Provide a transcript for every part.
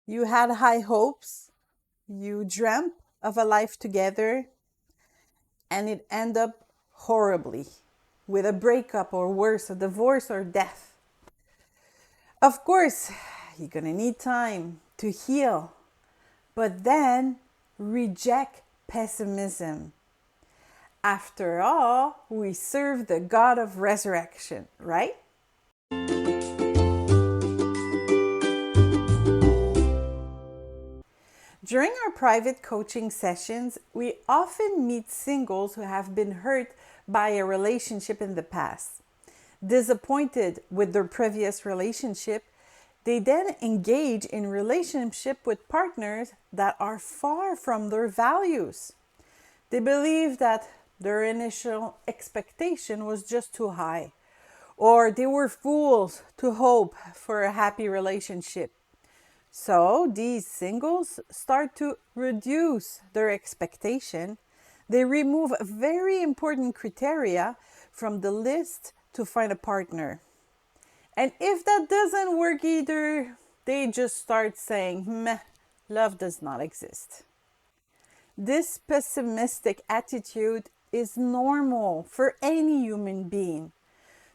You had high hopes, you dreamt of a life together, and it ended up horribly with a breakup or worse, a divorce or death. Of course, you're gonna need time to heal, but then reject pessimism. After all, we serve the God of resurrection, right? During our private coaching sessions, we often meet singles who have been hurt by a relationship in the past. Disappointed with their previous relationship, they then engage in relationship with partners that are far from their values. They believe that their initial expectation was just too high, or they were fools to hope for a happy relationship. So these singles start to reduce their expectation. They remove very important criteria from the list to find a partner. And if that doesn't work either, they just start saying, meh, love does not exist. This pessimistic attitude is normal for any human being.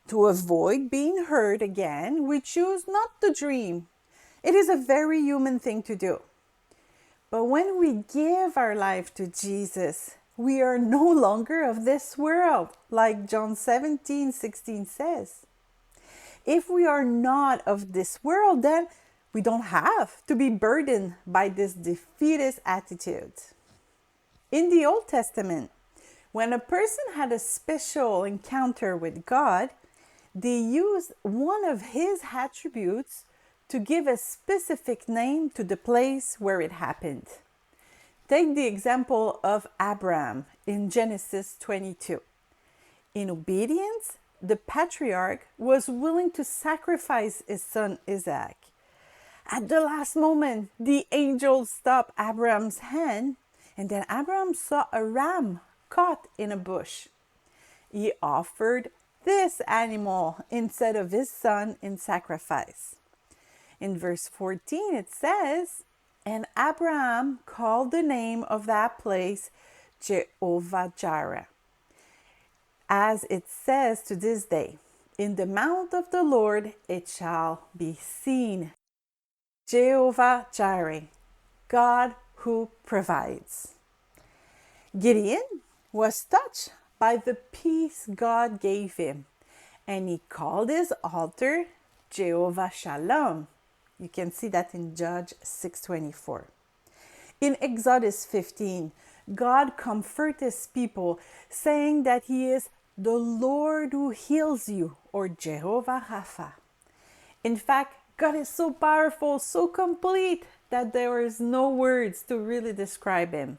To avoid being hurt again, we choose not to dream. It is a very human thing to do. But when we give our life to Jesus, we are no longer of this world, like John 17:16 says. If we are not of this world, then we don't have to be burdened by this defeatist attitude. In the Old Testament, when a person had a special encounter with God, they used one of his attributes to give a specific name to the place where it happened. Take the example of Abraham in Genesis 22. In obedience, the patriarch was willing to sacrifice his son Isaac. At the last moment, the angel stopped Abraham's hand, and then Abraham saw a ram caught in a bush. He offered this animal instead of his son in sacrifice. In verse 14, it says, "And Abraham called the name of that place Jehovah Jireh, as it says to this day, in the mount of the Lord it shall be seen. Jehovah Jireh, God who provides." Gideon was touched by the peace God gave him, and he called his altar Jehovah Shalom. You can see that in Judges 6:24. In Exodus 15, God comforts his people, saying that he is the Lord who heals you, or Jehovah Rapha. In fact, God is so powerful, so complete, that there is no words to really describe him.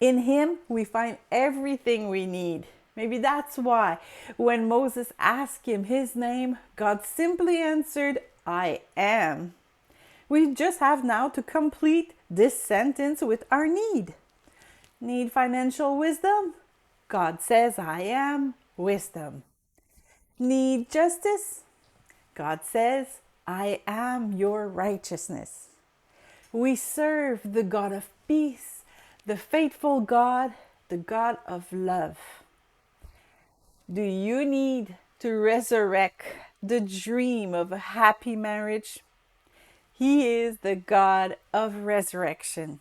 In him, we find everything we need. Maybe that's why when Moses asked him his name, God simply answered, "I am." We just have now to complete this sentence with our need. Need financial wisdom? God says, "I am wisdom." Need justice? God says, "I am your righteousness." We serve the God of peace, the faithful God, the God of love. Do you need to resurrect the dream of a happy marriage? He is the God of resurrection.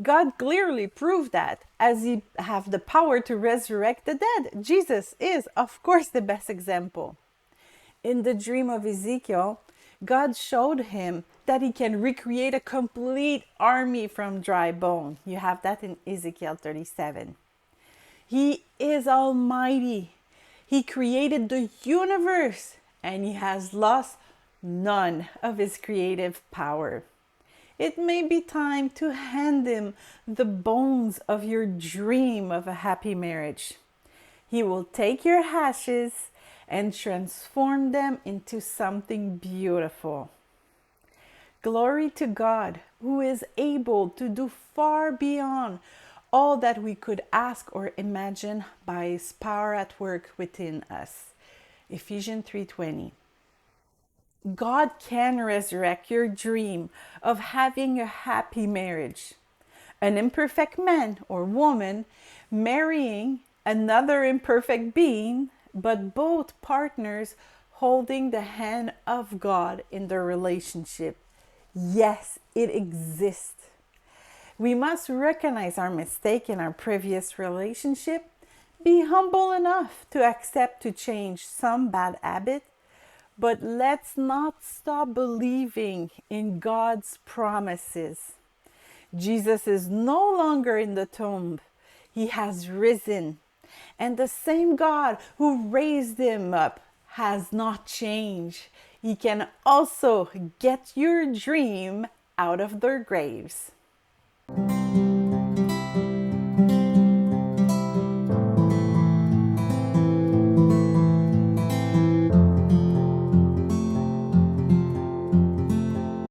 God clearly proved that, as he have the power to resurrect the dead. Jesus is, of course, the best example. In the dream of Ezekiel, God showed him that he can recreate a complete army from dry bone. You have that in Ezekiel 37. He is almighty. He created the universe, and he has lost none of his creative power. It may be time to hand him the bones of your dream of a happy marriage. He will take your ashes and transform them into something beautiful. Glory to God, who is able to do far beyond all that we could ask or imagine by his power at work within us. Ephesians 3:20. God can resurrect your dream of having a happy marriage. An imperfect man or woman marrying another imperfect being, but both partners holding the hand of God in their relationship. Yes, it exists. We must recognize our mistake in our previous relationship, be humble enough to accept to change some bad habit, but let's not stop believing in God's promises. Jesus is no longer in the tomb. He has risen. And the same God who raised him up has not changed. He can also get your dream out of their graves.